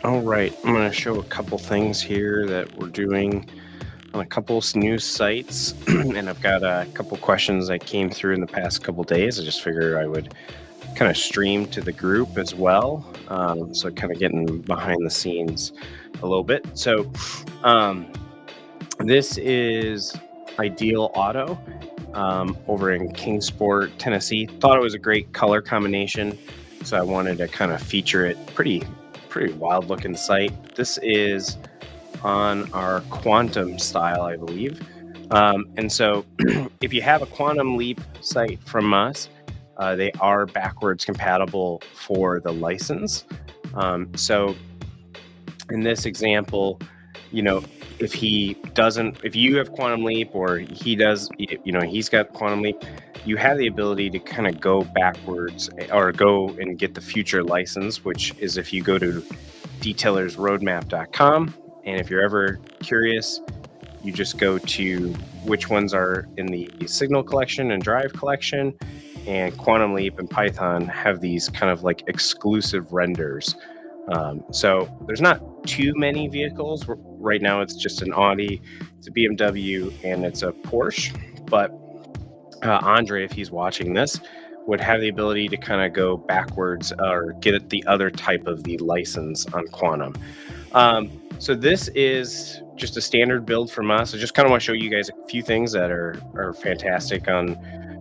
All right, I'm going to show a couple things here that we're doing on a couple new sites, and I've got a couple questions that came through in the past couple days. I just figured I would kind of stream to the group as well, so kind of getting behind the scenes a little bit. So, um, this is Ideal Auto over in Kingsport, Tennessee. Thought it was a great color combination, so I wanted to kind of feature it. Pretty wild looking site. This is on our Quantum style, I believe. And so, if you have a Quantum Leap site from us, they are backwards compatible for the license. So, in this example, you know, if you have Quantum Leap or he does, he's got Quantum Leap, you have the ability to kind of go backwards or go and get the future license, which is if you go to detailersroadmap.com. And if you're ever curious, you just go to which ones are in the Signal collection and Drive collection. And Quantum Leap and Python have these kind of like exclusive renders. So there's not too many vehicles. Right now it's just an Audi, it's a BMW, and it's a Porsche. But Andre, if he's watching this, would have the ability to kind of go backwards or get at the other type of the license on Quantum. So this is just a standard build from us. I just kind of want to show you guys a few things that are fantastic on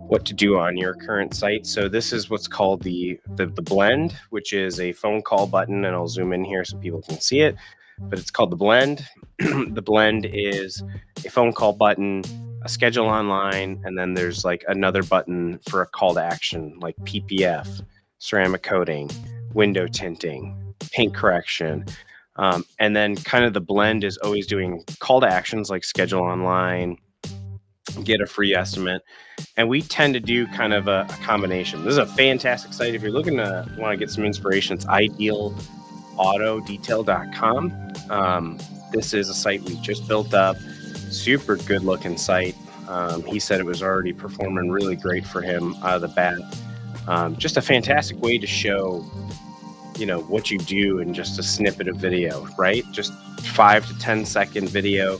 what to do on your current site. So this is what's called the blend, which is a phone call button, and I'll zoom in here so people can see it. But it's called the blend. The blend is a phone call button, a schedule online, and then there's like another button for a call to action, like PPF, ceramic coating, window tinting, paint correction. And then kind of the blend is always doing call to actions like schedule online, get a free estimate. And we tend to do kind of a combination. This is a fantastic site. If you're looking to want to get some inspiration, it's idealautodetail.com. This is a site we just built up. Super good looking site. He said it was already performing really great for him out of the bat. Just a fantastic way to show, what you do in just a snippet of video, right? Just 5 to 10 second video.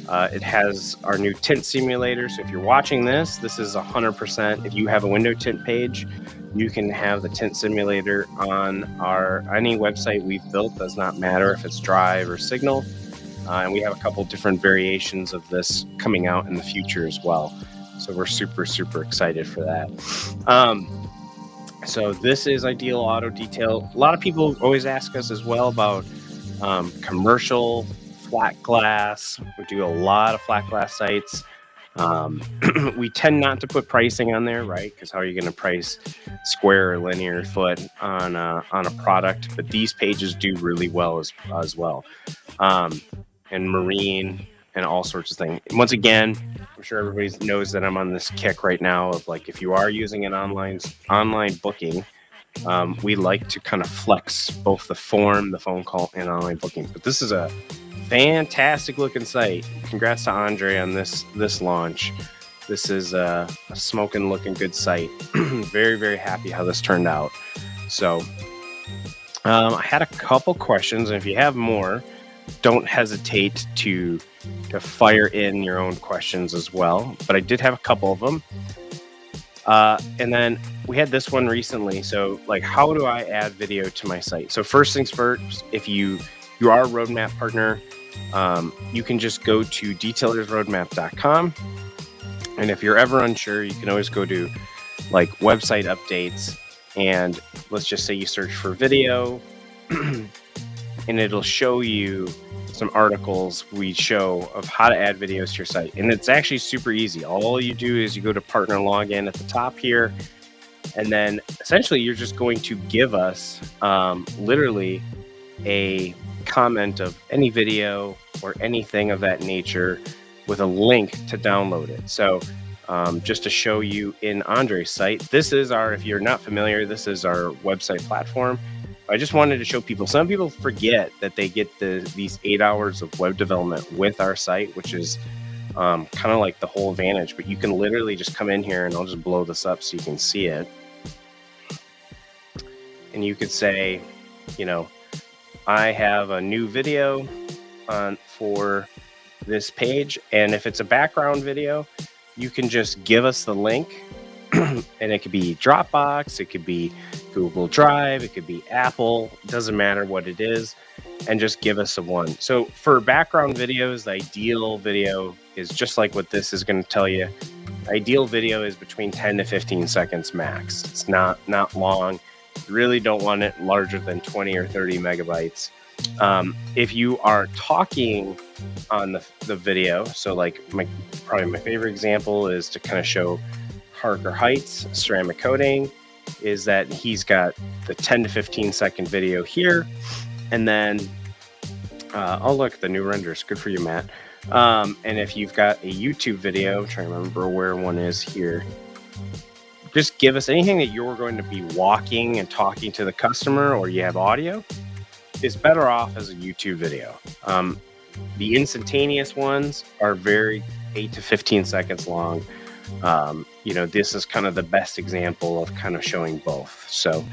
It has our new tint simulator. So if you're watching this is 100%. If you have a window tint page, you can have the tint simulator on any website we've built. Does not matter if it's Drive or Signal. And we have a couple different variations of this coming out in the future as well. So we're super, super excited for that. So this is Ideal Auto Detail. A lot of people always ask us as well about commercial flat glass. We do a lot of flat glass sites. We tend not to put pricing on there, right? Because how are you going to price square or linear foot on a product? But these pages do really well as well. And marine and all sorts of things. And once again, I'm sure everybody knows that I'm on this kick right now of like, if you are using an online booking, we like to kind of flex both the form, the phone call, and online booking. But this is a fantastic looking site. Congrats to Andre on this launch. This is a smoking looking good site. Very, very happy how this turned out. So I had a couple questions, and if you have more, don't hesitate to fire in your own questions as well. But I did have a couple of them. And then we had this one recently. So like, how do I add video to my site? So first things first, if you are a roadmap partner, you can just go to detailersroadmap.com. And if you're ever unsure, you can always go to like website updates. And let's just say you search for video and it'll show you some articles we show of how to add videos to your site. And it's actually super easy. All you do is you go to partner login at the top here. And then essentially you're just going to give us literally a comment of any video or anything of that nature with a link to download it. So just to show you in Andre's site, this is if you're not familiar, this is our website platform. I just wanted to show people, some people forget that they get these 8 hours of web development with our site, which is kind of like the whole advantage. But you can literally just come in here, and I'll just blow this up so you can see it. And you could say, I have a new video on for this page, and if it's a background video, you can just give us the link, and it could be Dropbox, it could be Google Drive, it could be Apple, it doesn't matter what it is, and just give us a one. So for background videos, the ideal video is just like what this is going to tell you. Ideal video is between 10 to 15 seconds max. It's not long. You really don't want it larger than 20 or 30 megabytes. If you are talking on the video, so like probably my favorite example is to kind of show Harker Heights ceramic coating, is that he's got the 10 to 15 second video here, and then oh look, the new renders, good for you, Matt. And if you've got a YouTube video, I'm trying to remember where one is here, just give us anything that you're going to be walking and talking to the customer, or you have audio, is better off as a YouTube video. The instantaneous ones are very 8 to 15 seconds long. This is kind of the best example of kind of showing both. So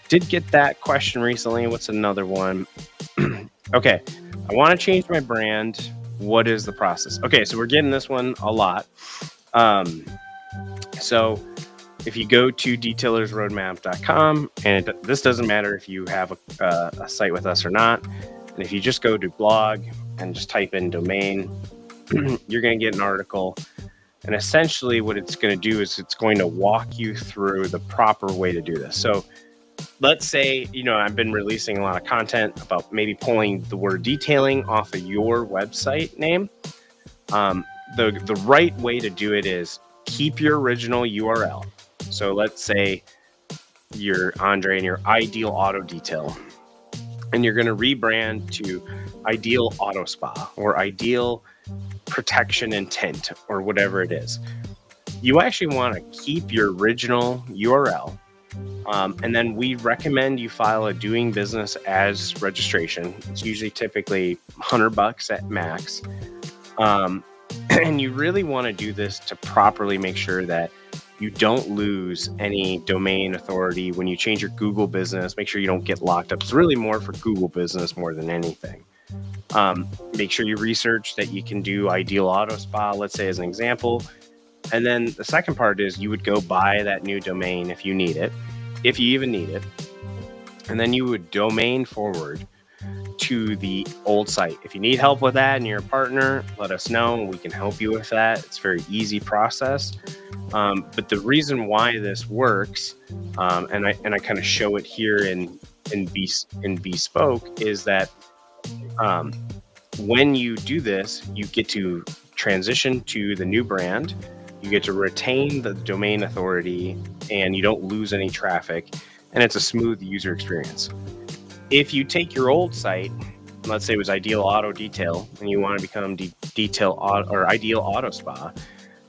did get that question recently. What's another one? Okay, I want to change my brand. What is the process? Okay, so we're getting this one a lot. So if you go to detailersroadmap.com, and this doesn't matter if you have a site with us or not, and if you just go to blog and just type in domain, you're going to get an article. And essentially what it's going to do is it's going to walk you through the proper way to do this. So let's say, I've been releasing a lot of content about maybe pulling the word detailing off of your website name. The right way to do it is keep your original URL. So let's say you're Andre and you're Ideal Auto Detail, and you're going to rebrand to Ideal Auto Spa or Ideal Protection and Tint or whatever it is. You actually want to keep your original URL. And then we recommend you file a doing business as registration. It's usually typically $100 at max. And you really want to do this to properly make sure that you don't lose any domain authority when you change your Google business. Make sure you don't get locked up. It's really more for Google business more than anything. Make sure you research that you can do Ideal Auto Spa, let's say as an example. And then the second part is you would go buy that new domain if you need it, if you even need it. And then you would domain forward to the old site. If you need help with that and you're a partner, let us know. We can help you with that. It's a very easy process. But the reason why this works, and I kind of show it here in Bespoke, is that when you do this, you get to transition to the new brand. You get to retain the domain authority, and you don't lose any traffic, and it's a smooth user experience. If you take your old site, let's say it was Ideal Auto Detail, and you want to become Ideal Auto Spa,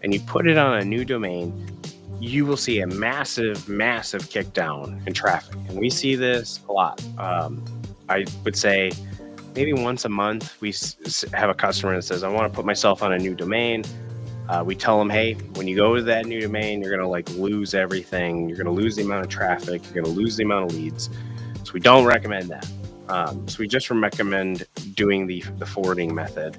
and you put it on a new domain, you will see a massive, massive kick down in traffic. And we see this a lot. I would say maybe once a month, we have a customer that says, I want to put myself on a new domain. We tell them, hey, when you go to that new domain, you're going to lose everything. You're going to lose the amount of traffic. You're going to lose the amount of leads. So we don't recommend that. So we just recommend doing the forwarding method.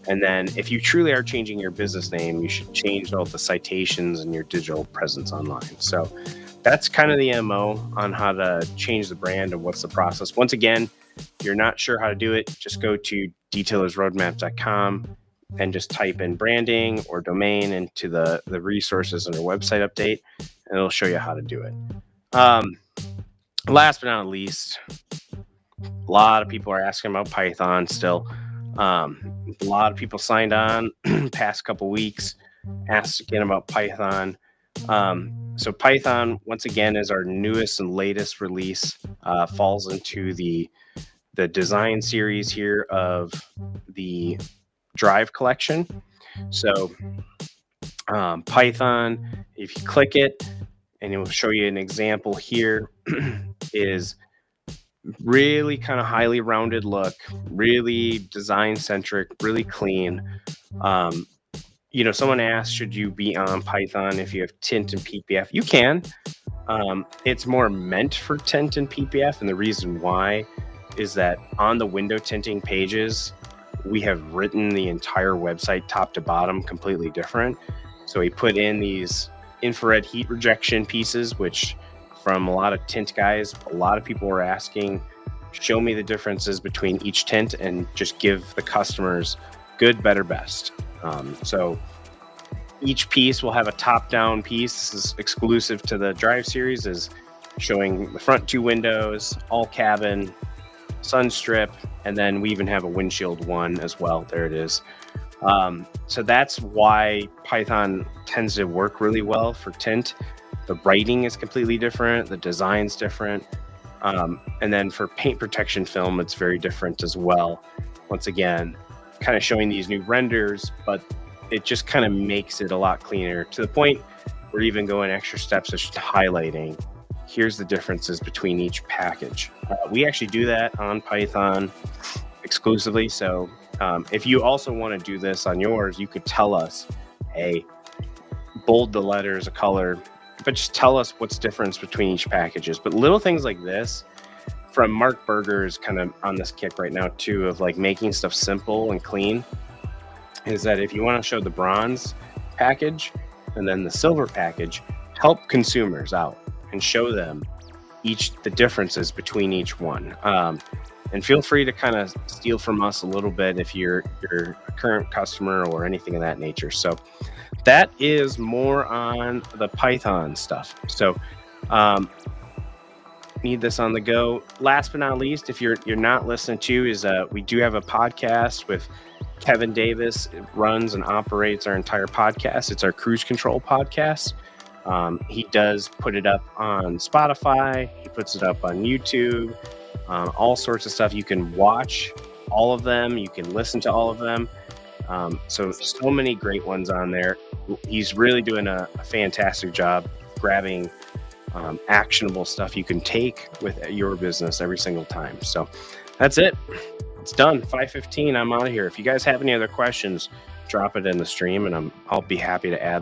And then if you truly are changing your business name, you should change all the citations and your digital presence online. So that's kind of the MO on how to change the brand and what's the process. Once again, if you're not sure how to do it, just go to detailersroadmap.com and just type in branding or domain into the resources under website update, and it'll show you how to do it. Last but not least, a lot of people are asking about Python still. A lot of people signed on past couple weeks, asked again about Python. So Python, once again, is our newest and latest release, falls into the design series here of the Drive collection. So Python, if you click it, and it will show you an example here, is really kind of highly rounded look, really design centric, really clean. Someone asked, should you be on Python if you have Tint and PPF? You can. It's more meant for Tint and PPF, and the reason why is that on the window tinting pages, we have written the entire website top to bottom completely different. So we put in these infrared heat rejection pieces, which from a lot of tint guys, a lot of people were asking, show me the differences between each tint and just give the customers good, better, best. So each piece will have a top-down piece. This is exclusive to the Drive series, is showing the front two windows, all cabin, sun strip, and then we even have a windshield one as well. There it is. So that's why Python tends to work really well for tint. The writing is completely different. The design's different. And then for paint protection film, it's very different as well. Once again, kind of showing these new renders, but it just kind of makes it a lot cleaner, to the point we're even going extra steps of just highlighting. Here's the differences between each package. We actually do that on Python exclusively. So if you also want to do this on yours, you could tell us, hey, bold the letters a color, but just tell us what's difference between each packages. But little things like this from Mark Berger is kind of on this kick right now too, of like making stuff simple and clean, is that if you want to show the bronze package and then the silver package, help consumers out and show them the differences between each one. And feel free to kind of steal from us a little bit if you're a current customer or anything of that nature. So that is more on the Python stuff. So need this on the go. Last but not least, if you're not listening to, is we do have a podcast with Kevin Davis. It runs and operates our entire podcast. It's our Cruise Control podcast. He does put it up on Spotify. He puts it up on YouTube. All sorts of stuff. You can watch all of them. You can listen to all of them. So many great ones on there. He's really doing a fantastic job grabbing actionable stuff you can take with your business every single time. So that's it. It's done. 5:15. I'm out of here. If you guys have any other questions, drop it in the stream and I'll be happy to add